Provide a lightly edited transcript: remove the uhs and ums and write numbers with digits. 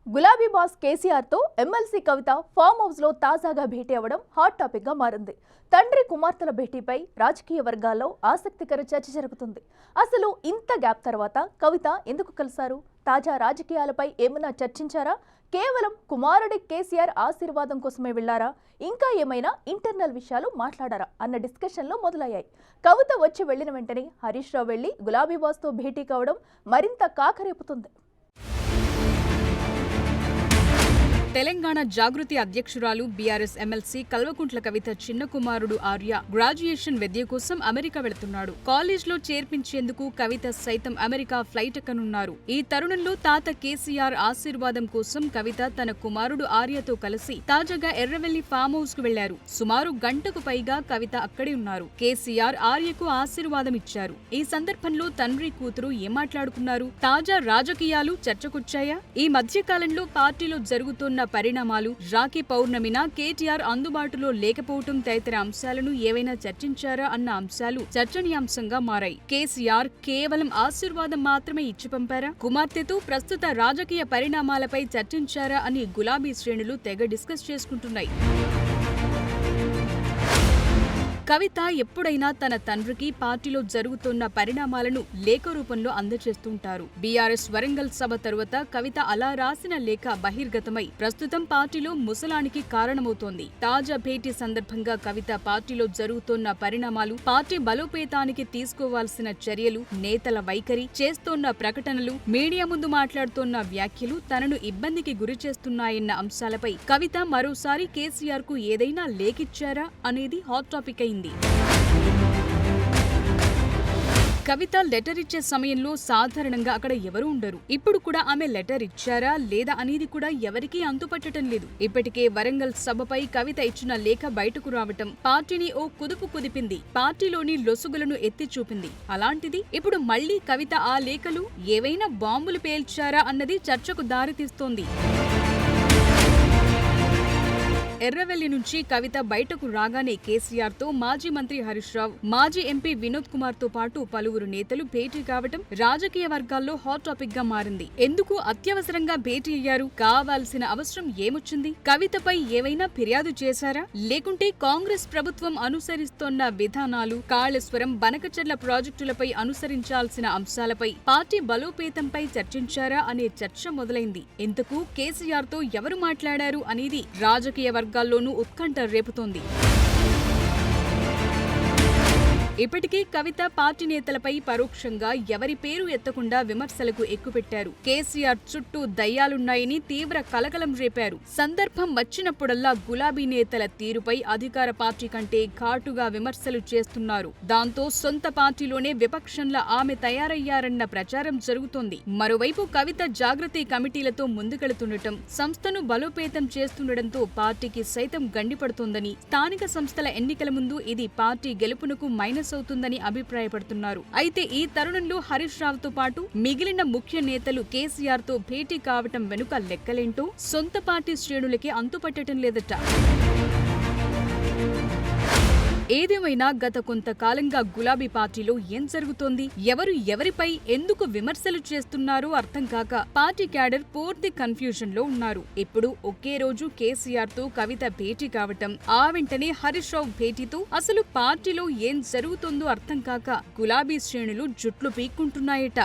గులాబీ బాస్ కేసీఆర్ తో ఎమ్మెల్సీ కవిత farm house లో తాజాగా భేటీ అవ్వడం హాట్ టాపిక్ గా మారింది. తండ్రి కుమార్తెల భేటీపై రాజకీయ వర్గాల్లో ఆసక్తికర చర్చ జరుగుతుంది. అసలు ఇంత గ్యాప్ తర్వాత కవిత ఎందుకు కలిశారు? తాజా రాజకీయాలపై ఏమైనా చర్చించారా? కేవలం కుమారుడి కేసీఆర్ ఆశీర్వాదం కోసమే వెళ్లారా? ఇంకా ఏమైనా ఇంటర్నల్ విషయాలు మాట్లాడారా అన్న డిస్కషన్లు మొదలయ్యాయి. కవిత వచ్చి వెళ్లిన వెంటనే హరీష్ రావు వెళ్లి గులాబీ బాస్ తో భేటీ కావడం మరింత కాకరేపుతుంది. తెలంగాణ జాగృతి అధ్యక్షురాలు బీఆర్ఎస్ ఎమ్మెల్సీ కల్వకుంట్ల కవిత చిన్న కుమారుడు ఆర్య గ్రాడ్యుయేషన్ విద్య కోసం అమెరికా వెళుతున్నాడు. కాలేజ్లో చేర్పించేందుకు కవిత సైతం అమెరికా ఫ్లైట్ ఎక్కనున్నారు. ఈ తరుణంలో తాత కేసీఆర్ ఆశీర్వాదం కోసం కవిత తన కుమారుడు ఆర్యతో కలిసి తాజాగా ఎర్రవెల్లి ఫామ్ హౌస్ కు వెళ్లారు. సుమారు గంటకు పైగా కవిత అక్కడే ఉన్నారు. కేసీఆర్ ఆర్యకు ఆశీర్వాదం ఇచ్చారు. ఈ సందర్భంలో తండ్రి కూతురు ఏం మాట్లాడుకున్నారు? తాజా రాజకీయాలు చర్చకొచ్చాయా? ఈ మధ్య కాలంలో పార్టీలో జరుగుతున్న పరిణామాలు, రాఖీ పౌర్ణమిన కేటీఆర్ అందుబాటులో లేకపోవటం తదితర అంశాలను ఏవైనా చర్చించారా అన్న అంశాలు చర్చనీయాంశంగా మారాయి. కేసీఆర్ కేవలం ఆశీర్వాదం మాత్రమే ఇచ్చి పంపారా? కుమార్తెతో ప్రస్తుత రాజకీయ పరిణామాలపై చర్చించారా అని గులాబీ శ్రేణులు తెగ డిస్కస్ చేసుకుంటున్నాయి. కవిత ఎప్పుడైనా తన తండ్రికి పార్టీలో జరుగుతున్న పరిణామాలను లేఖ రూపంలో అందజేస్తుంటారు. బీఆర్ఎస్ వరంగల్ సభ తరువాత కవిత అలా రాసిన లేఖ బహిర్గతమై ప్రస్తుతం పార్టీలో ముసలానికి కారణమవుతోంది. తాజా భేటీ సందర్భంగా కవిత పార్టీలో జరుగుతున్న పరిణామాలు, పార్టీ బలోపేతానికి తీసుకోవాల్సిన చర్యలు, నేతల వైఖరి, చేస్తోన్న ప్రకటనలు, మీడియా ముందు మాట్లాడుతోన్న వ్యాఖ్యలు తనను ఇబ్బందికి గురి చేస్తున్నాయన్న అంశాలపై కవిత మరోసారి కేసీఆర్ కు ఏదైనా లేఖిచ్చారా అనేది హాట్ టాపిక్ అయింది. కవిత లెటర్ ఇచ్చే సమయంలో సాధారణంగా అక్కడ ఎవరు ఉండరు. ఇప్పుడు కూడా ఆమె లెటర్ ఇచ్చారా లేదా అనేది కూడా ఎవరికీ అంతుపట్టడం లేదు. ఇప్పటికే వరంగల్ సభపై కవిత ఇచ్చిన లేఖ బయటకు రావటం పార్టీని ఓ కుదుపు కుదిపింది. పార్టీలోని లొసుగులను ఎత్తి చూపింది. అలాంటిది ఇప్పుడు మళ్లీ కవిత ఆ లేఖలు ఏవైనా బాంబులు పేల్చారా అన్నది చర్చకు దారితీస్తోంది. ఎర్రవెల్లి నుంచి కవిత బయటకు రాగానే కేసీఆర్ తో మాజీ మంత్రి హరీష్ రావు, మాజీ ఎంపీ వినోద్ కుమార్ తో పాటు పలువురు నేతలు భేటీ కావటం రాజకీయ వర్గాల్లో హాట్ టాపిక్ గా మారింది. ఎందుకు అత్యవసరంగా భేటీ అయ్యారు? కావాల్సిన అవసరం ఏమొచ్చింది? కవితపై ఏవైనా ఫిర్యాదు చేశారా? లేకుంటే కాంగ్రెస్ ప్రభుత్వం అనుసరిస్తోన్న విధానాలు, కాళేశ్వరం, బనకచెర్ల ప్రాజెక్టులపై అనుసరించాల్సిన అంశాలపై, పార్టీ బలోపేతంపై చర్చించారా అనే చర్చ మొదలైంది. ఎందుకు కేసీఆర్ తో ఎవరు మాట్లాడారు అనేది రాజకీయ వర్గాల్లోనూ ఉత్కంఠ రేపుతోంది. ఇప్పటికే కవిత పార్టీ నేతలపై పరోక్షంగా ఎవరి పేరు ఎత్తకుండా విమర్శలకు ఎక్కుపెట్టారు. కేసీఆర్ చుట్టూ దయ్యాలున్నాయని తీవ్ర కలకలం రేపారు. సందర్భం వచ్చినప్పుడల్లా గులాబీ నేతల తీరుపై అధికార పార్టీ కంటే ఘాటుగా విమర్శలు చేస్తున్నారు. దాంతో సొంత పార్టీలోనే విపక్షంలా ఆమె తయారయ్యారన్న ప్రచారం జరుగుతోంది. మరోవైపు కవిత జాగృతి కమిటీలతో ముందుకెళుతుండటం, సంస్థను బలోపేతం చేస్తుండటంతో పార్టీకి సైతం గండిపడుతోందని, స్థానిక సంస్థల ఎన్నికల ముందు ఇది పార్టీ గెలుపునకు మైనస్ అవుతుందని అభిప్రాయపడుతున్నారు. అయితే ఈ తరుణంలో హరీష్ రావు తో పాటు మిగిలిన ముఖ్య నేతలు కేసీఆర్ తో భేటీ కావటం వెనుక లెక్కలేంటో సొంత పార్టీ శ్రేణులకి అంతుపట్టడం లేదట. ఏదేమైనా గత కొంతకాలంగా గులాబీ పార్టీలో ఏం జరుగుతోంది, ఎవరు ఎవరిపై ఎందుకు విమర్శలు చేస్తున్నారో అర్థం కాక పార్టీ క్యాడర్ పూర్తి కన్ఫ్యూజన్ లో ఉన్నారు. ఇప్పుడు ఒకే రోజు కేసీఆర్ తో కవిత భేటీ కావటం, ఆ వెంటనే హరీష్ రావు భేటీతో అసలు పార్టీలో ఏం జరుగుతుందో అర్థం కాక గులాబీ శ్రేణులు జుట్లు పీక్కుంటున్నాయట.